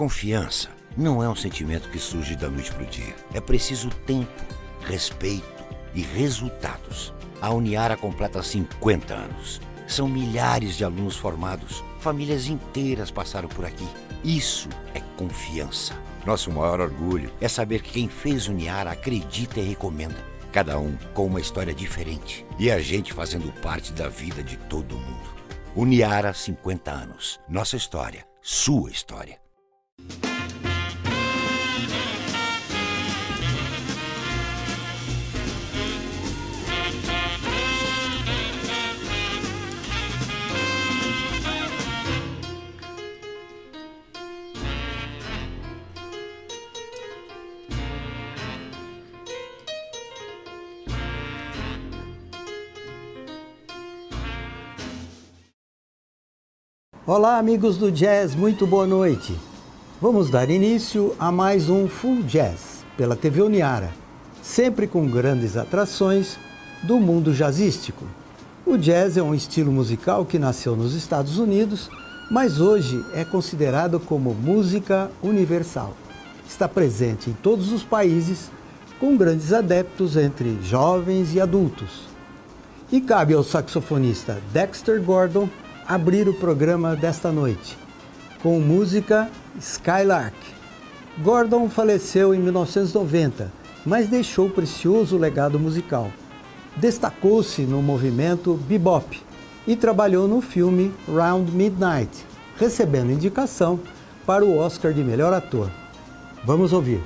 Confiança não é um sentimento que surge da noite para o dia. É preciso tempo, respeito e resultados. A Uniara completa 50 anos. São milhares de alunos formados. Famílias inteiras passaram por aqui. Isso é confiança. Nosso maior orgulho é saber que quem fez Uniara acredita e recomenda. Cada um com uma história diferente. E a gente fazendo parte da vida de todo mundo. Uniara, 50 anos. Nossa história, sua história. Olá, amigos do Jazz, muito boa noite. Vamos dar início a mais um Full Jazz pela TV Uniara, sempre com grandes atrações do mundo jazzístico. O jazz é um estilo musical que nasceu nos Estados Unidos, mas hoje é considerado como música universal. Está presente em todos os países, com grandes adeptos entre jovens e adultos. E cabe ao saxofonista Dexter Gordon abrir o programa desta noite, com música Skylark. Gordon faleceu em 1990, mas deixou precioso legado musical. Destacou-se no movimento bebop e trabalhou no filme Round Midnight, recebendo indicação para o Oscar de melhor ator. Vamos ouvir.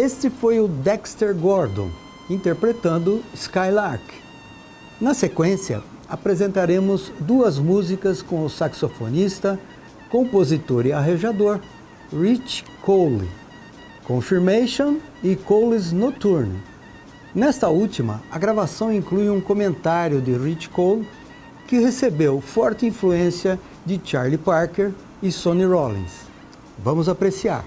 Este foi o Dexter Gordon, interpretando Skylark. Na sequência, apresentaremos duas músicas com o saxofonista, compositor e arranjador Rich Cole, Confirmation e Cole's Nocturne. Nesta última, a gravação inclui um comentário de Rich Cole, que recebeu forte influência de Charlie Parker e Sonny Rollins. Vamos apreciar.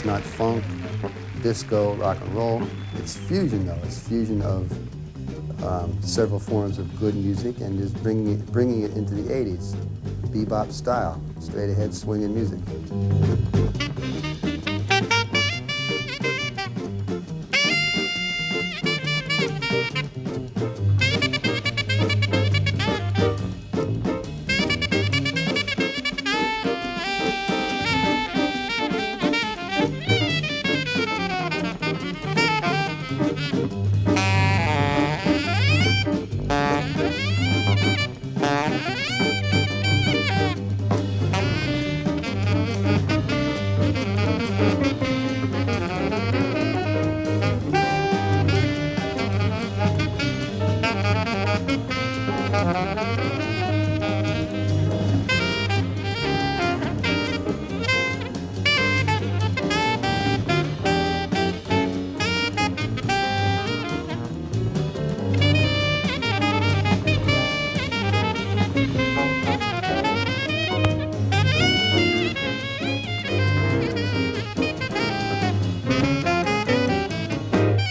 not funk, disco, rock and roll. It's fusion, though. It's fusion of several forms of good music and just bringing it into the 80s. Bebop style, straight ahead swinging music.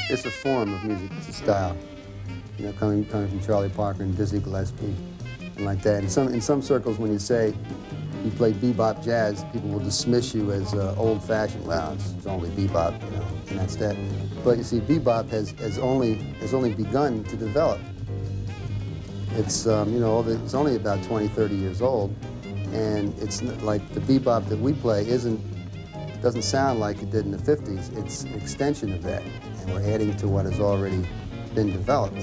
It's a form of music, it's a style, you know, coming from Charlie Parker and Dizzy Gillespie, and like that. In some circles, when you say you play bebop jazz, people will dismiss you as old-fashioned. Well, it's only bebop, you know, and that's that. But you see, bebop has only begun to develop. It's you know, it's only about 20, 30 years old, and it's like the bebop that we play doesn't sound like it did in the 50s. It's an extension of that, and we're adding to what has already been developed.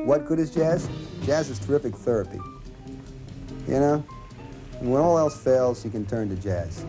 What good is jazz? Jazz is terrific therapy. You know? And when all else fails, you can turn to jazz.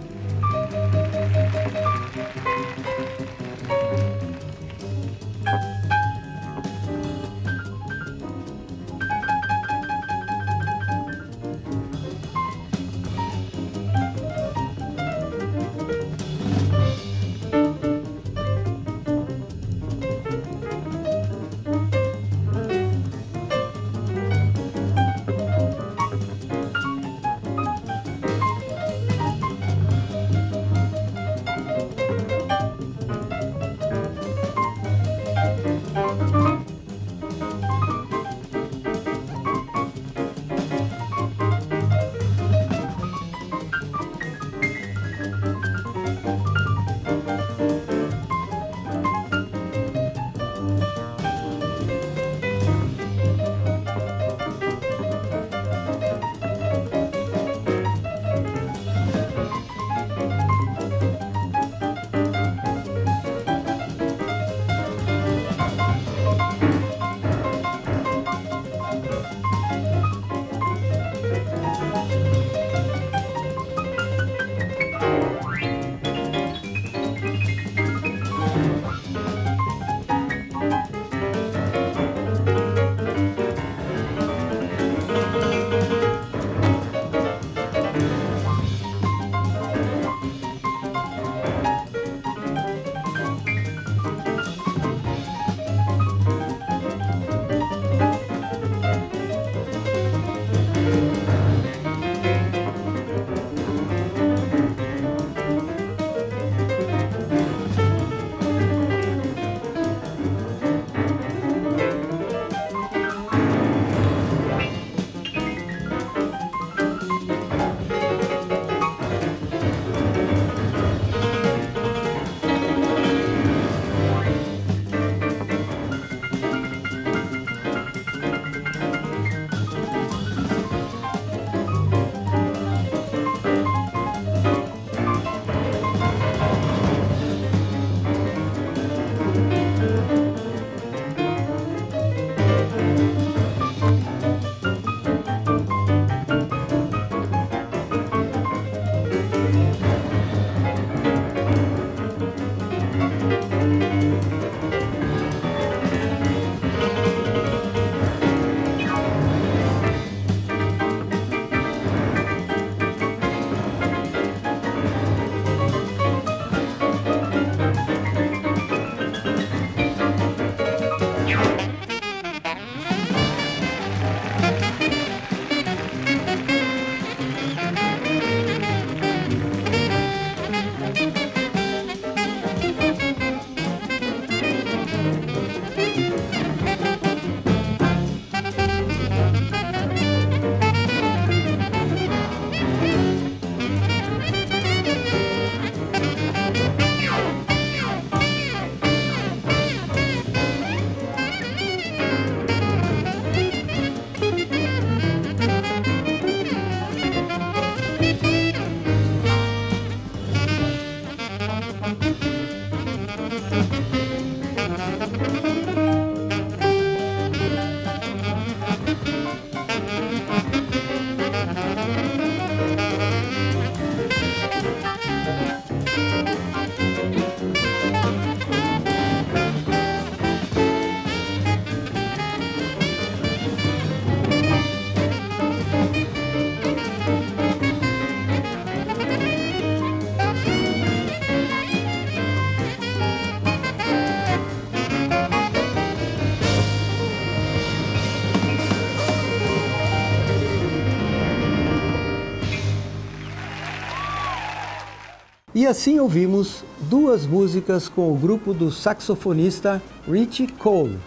E assim ouvimos duas músicas com o grupo do saxofonista Richie Cole,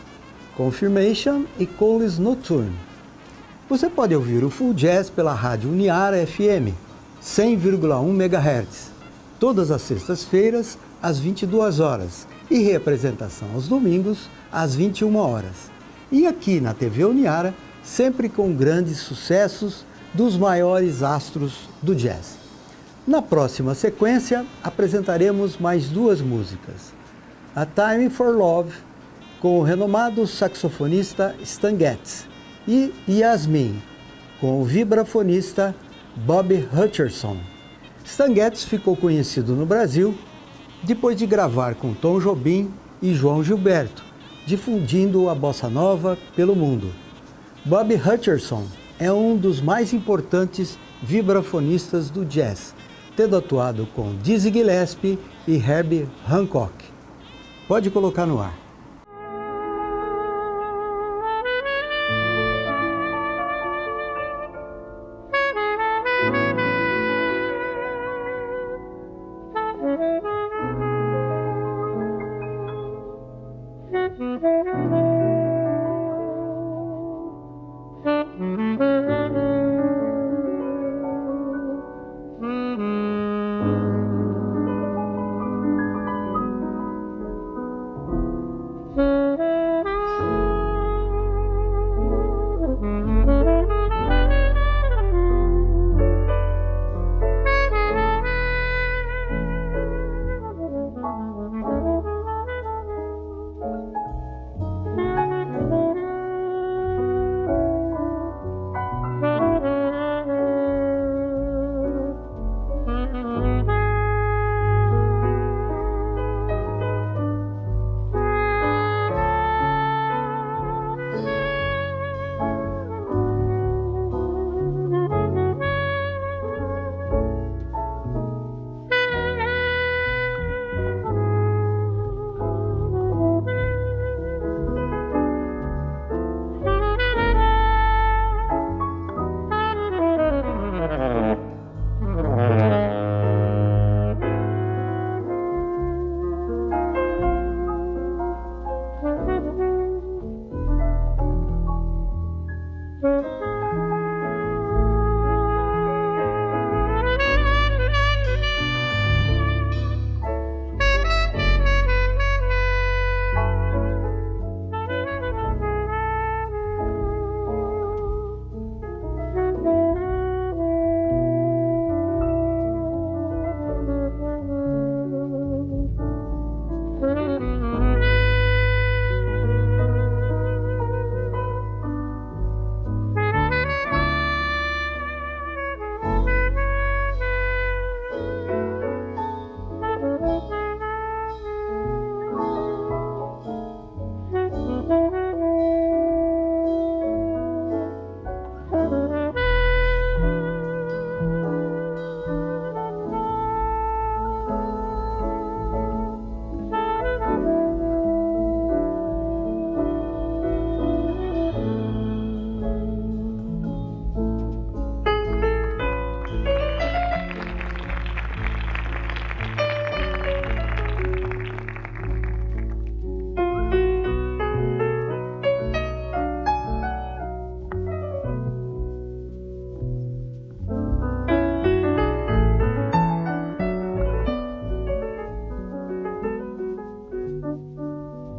Confirmation e Cole's Nocturne. Você pode ouvir o Full Jazz pela Rádio Uniara FM, 100,1 MHz, todas as sextas-feiras, às 22 horas, e reapresentação aos domingos, às 21 horas. E aqui na TV Uniara, sempre com grandes sucessos dos maiores astros do jazz. Na próxima sequência, apresentaremos mais duas músicas. A Time for Love, com o renomado saxofonista Stan Getz, e Yasmin, com o vibrafonista Bob Hutcherson. Stan Getz ficou conhecido no Brasil depois de gravar com Tom Jobim e João Gilberto, difundindo a bossa nova pelo mundo. Bob Hutcherson é um dos mais importantes vibrafonistas do jazz, tendo atuado com Dizzy Gillespie e Herbie Hancock. Pode colocar no ar.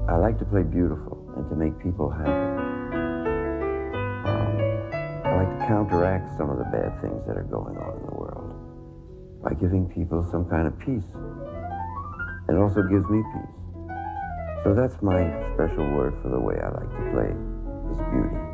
I like to play beautiful and to make people happy. I like to counteract some of the bad things that are going on in the world by giving people some kind of peace. It also gives me peace. So that's my special word for the way I like to play, is beauty.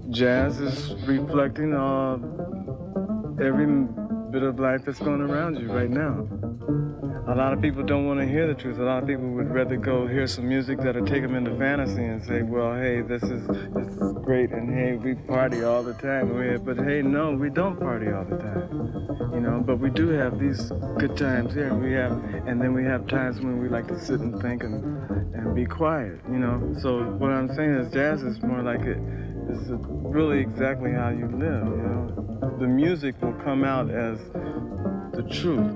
Jazz is reflecting every bit of life that's going around you right now. A lot of people don't want to hear the truth. A lot of people would rather go hear some music that'll take them into fantasy and say, well, hey, this is great, and hey, we party all the time. But hey, no, we don't party all the time, you know. But we do have these good times here. And then we have times when we like to sit and think and be quiet, you know. So what I'm saying is, jazz is more like it's really exactly how you live, you know. The music will come out as the truth.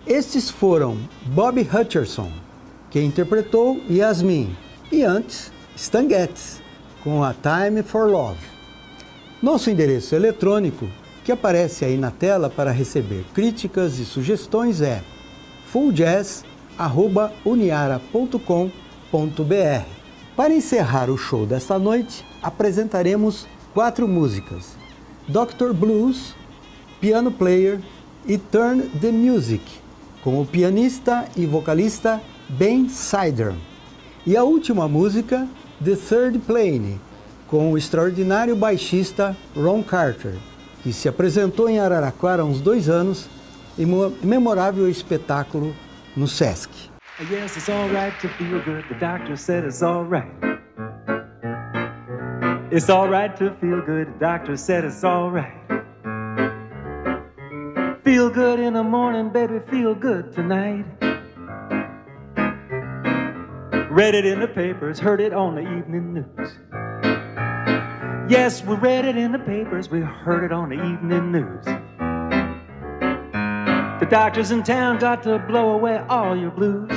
Estes foram Bob Hutcherson, que interpretou Yasmin, e antes Stan Getz, com A Time for Love. Nosso endereço eletrônico, que aparece aí na tela para receber críticas e sugestões, é fulljazz@uniara.com.br. Para encerrar o show desta noite, apresentaremos 4 músicas: Dr. Blues, Piano Player e Turn the Music, com o pianista e vocalista Ben Sider. E a última música, The Third Plane, com o extraordinário baixista Ron Carter, que se apresentou em Araraquara há uns 2 anos em um memorável espetáculo no Sesc. Yes, it's all right to feel good. The doctor said it's all right. It's all right to feel good. The doctor said it's all right. Feel good in the morning, baby, feel good tonight. Read it in the papers, heard it on the evening news. Yes, we read it in the papers, we heard it on the evening news. The doctors in town got to blow away all your blues.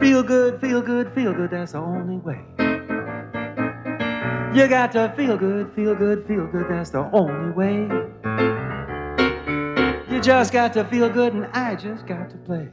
Feel good, feel good, feel good, that's the only way. You got to feel good, feel good, feel good, that's the only way. You just got to feel good and I just got to play.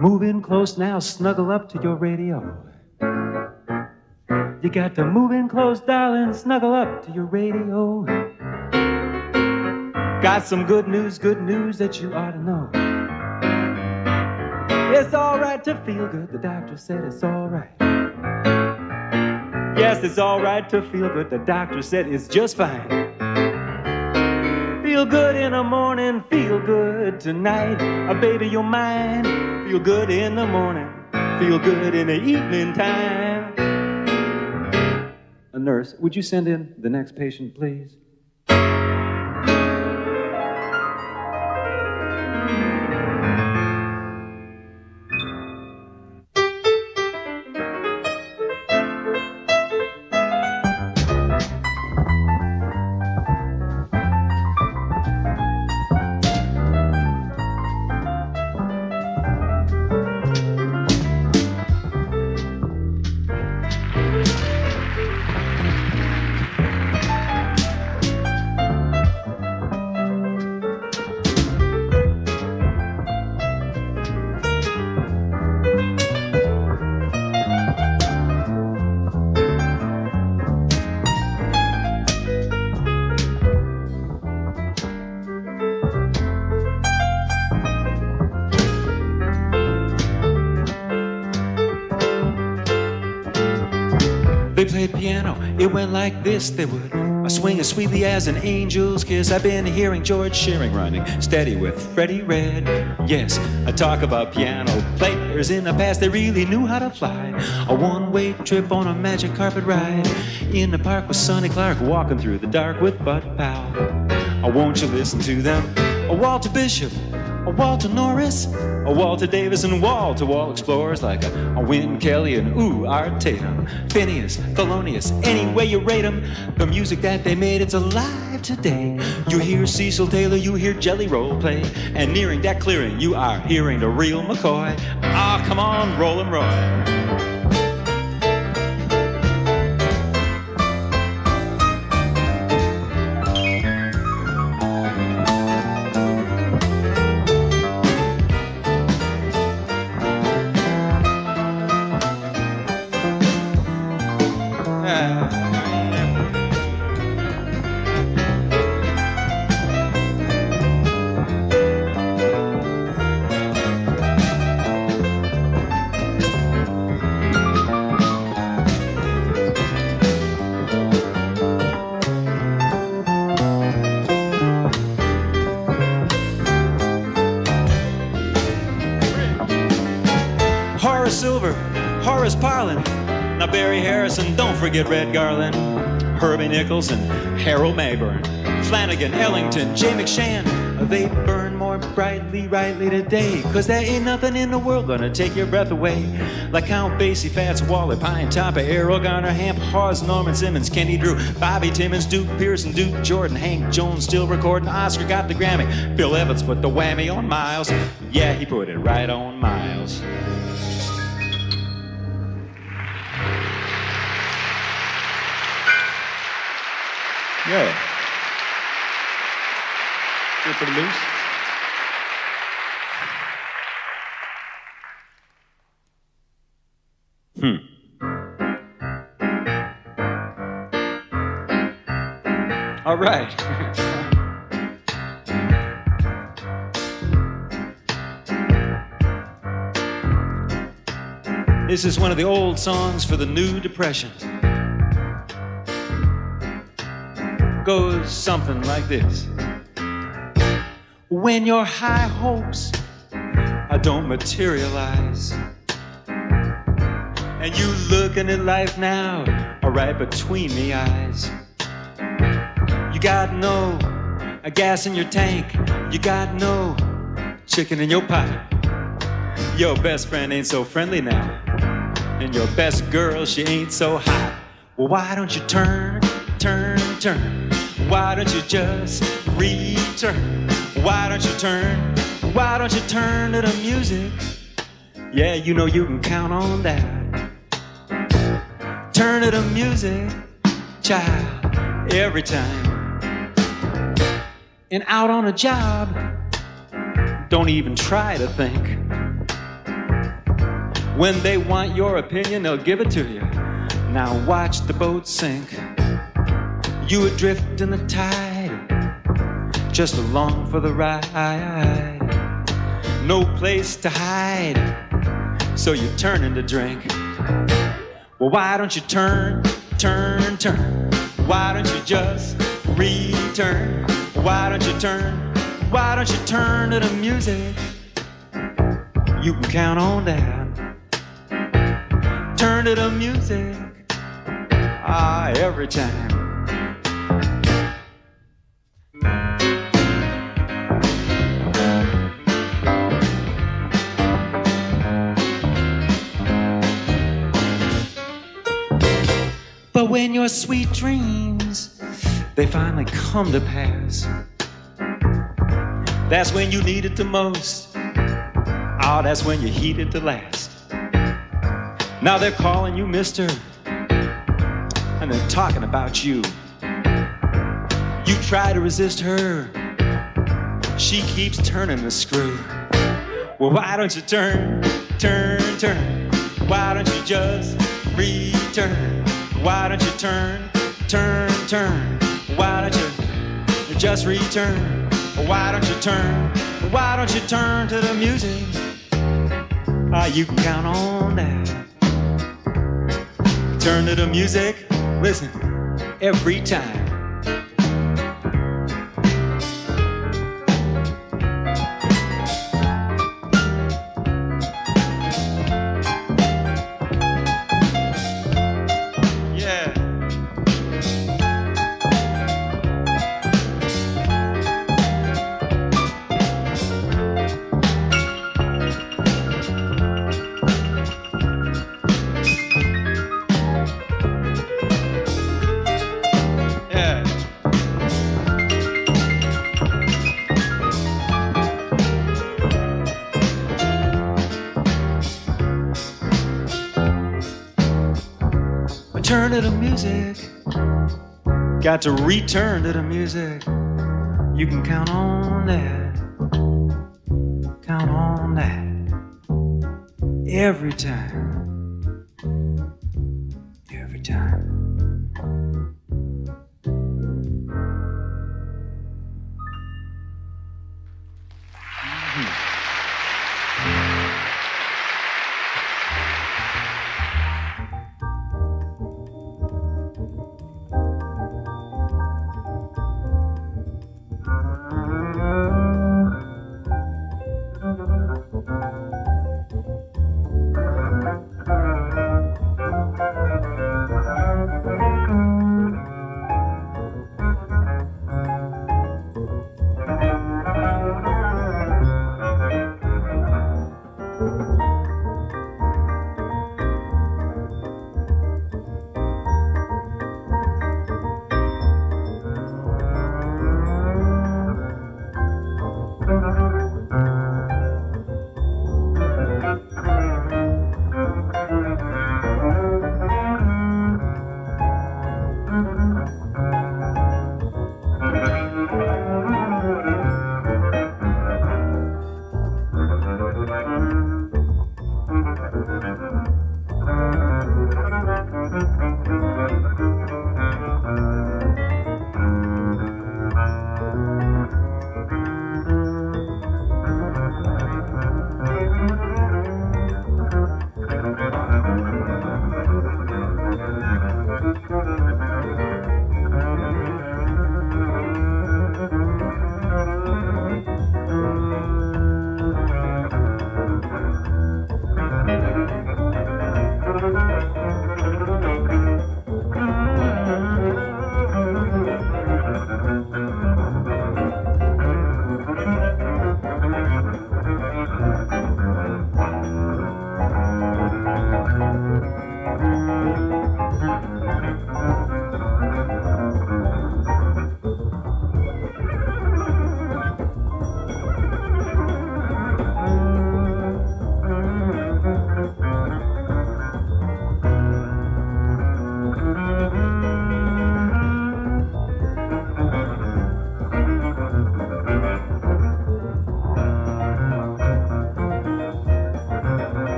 Move in close now, snuggle up to your radio. You got to move in close, darling, snuggle up to your radio. Got some good news that you ought to know. It's all right to feel good, the doctor said it's all right. Yes, it's all right to feel good, the doctor said it's just fine. Feel good in the morning, feel good tonight. Baby, you're mine. Feel good in the morning, feel good in the evening time. A nurse, would you send in the next patient, please? They played piano, it went like this, they would swing as sweetly as an angel's kiss. I've been hearing George Shearing running steady with Freddie Red. Yes, I talk about piano players in the past, they really knew how to fly. A one-way trip on a magic carpet ride in the park with Sonny Clark, walking through the dark with Bud Powell. Won't you listen to them? Walter Bishop, Walter Norris, Walter Davis, and wall-to-wall explorers like a Win Kelly and Art Tatum, Phineas, Thelonious, any way you rate them. The music that they made, it's alive today. You hear Cecil Taylor, you hear Jelly Roll play, and nearing that clearing, you are hearing the real McCoy. Ah, come on, Rollin' Roy. Barry Harrison, don't forget Red Garland, Herbie Nichols and Harold Mayburn, Flanagan, Ellington, Jay McShann. They burn more brightly today, 'cause there ain't nothing in the world gonna take your breath away like Count Basie, Fats Waller, Pine Top, Errol Garner, Hamp Hawes, Norman Simmons, Kenny Drew, Bobby Timmons, Duke Pearson, Duke Jordan, Hank Jones still recording. Oscar got the Grammy. Bill Evans put the whammy on Miles. Yeah, he put it right on Miles. Yeah. Feel pretty loose. All right. This is one of the old songs for the new depression. Goes something like this. When your high hopes don't materialize, and you looking at life now right between the eyes, you got no gas in your tank, you got no chicken in your pot, your best friend ain't so friendly now, and your best girl, she ain't so hot. Well, why don't you turn? Why don't you just return? Why don't you turn? Why don't you turn to the music? Yeah, you know you can count on that. Turn to the music, child, every time. And out on a job, don't even try to think. When they want your opinion, they'll give it to you. Now watch the boat sink. You adrift in the tide, just along for the ride. No place to hide, so you turn to drink. Well, why don't you turn? Why don't you just return? Why don't you turn? Why don't you turn to the music? You can count on that. Turn to the music, every time. But when your sweet dreams, they finally come to pass, that's when you need it the most. Oh, that's when you heat it the last. Now they're calling you mister, and they're talking about you. You try to resist her, she keeps turning the screw. Well, why don't you turn? Why don't you just return? Why don't you turn? Why don't you just return? Why don't you turn? Why don't you turn to the music? You can count on that. Turn to the music, listen, every time. Turn to the music, got to return to the music. You can count on that, every time, every time.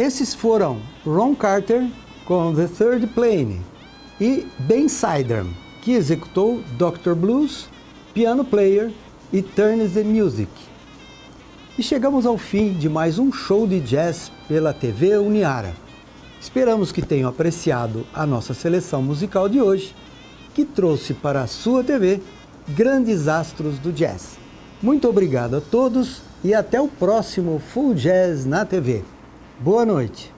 Esses foram Ron Carter com The Third Plane e Ben Sidran, que executou Dr. Blues, Piano Player e Turns the Music. E chegamos ao fim de mais um show de jazz pela TV Uniara. Esperamos que tenham apreciado a nossa seleção musical de hoje, que trouxe para a sua TV grandes astros do jazz. Muito obrigado a todos e até o próximo Full Jazz na TV. Boa noite.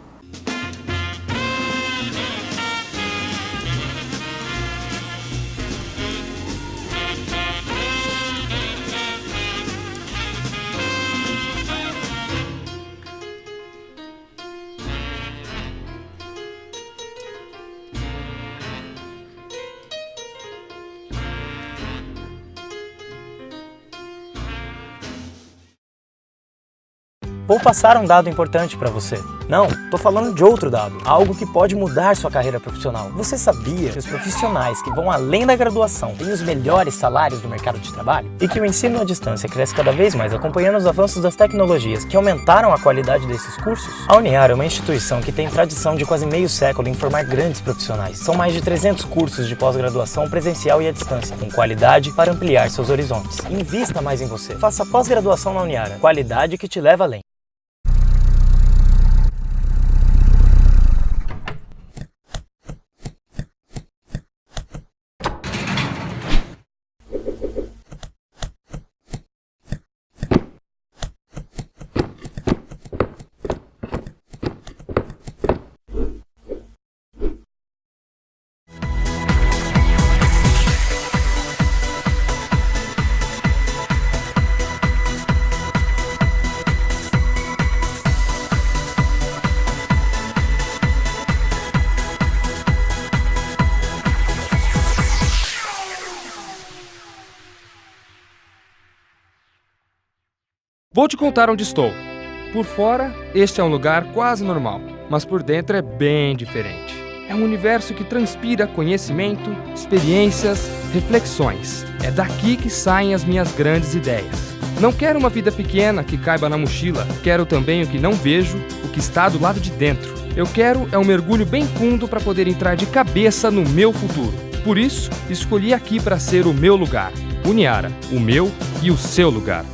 Vou passar um dado importante para você. Não, tô falando de outro dado, algo que pode mudar sua carreira profissional. Você sabia que os profissionais que vão além da graduação têm os melhores salários do mercado de trabalho? E que o ensino à distância cresce cada vez mais, acompanhando os avanços das tecnologias que aumentaram a qualidade desses cursos? A Uniara é uma instituição que tem tradição de quase meio século em formar grandes profissionais. São mais de 300 cursos de pós-graduação presencial e à distância, com qualidade para ampliar seus horizontes. Invista mais em você. Faça pós-graduação na Uniara. Qualidade que te leva além. Vou te contar onde estou. Por fora, este é um lugar quase normal, mas por dentro é bem diferente. É um universo que transpira conhecimento, experiências, reflexões. É daqui que saem as minhas grandes ideias. Não quero uma vida pequena que caiba na mochila, quero também o que não vejo, o que está do lado de dentro. Eu quero um mergulho bem fundo para poder entrar de cabeça no meu futuro. Por isso, escolhi aqui para ser o meu lugar. Uniara, o meu e o seu lugar.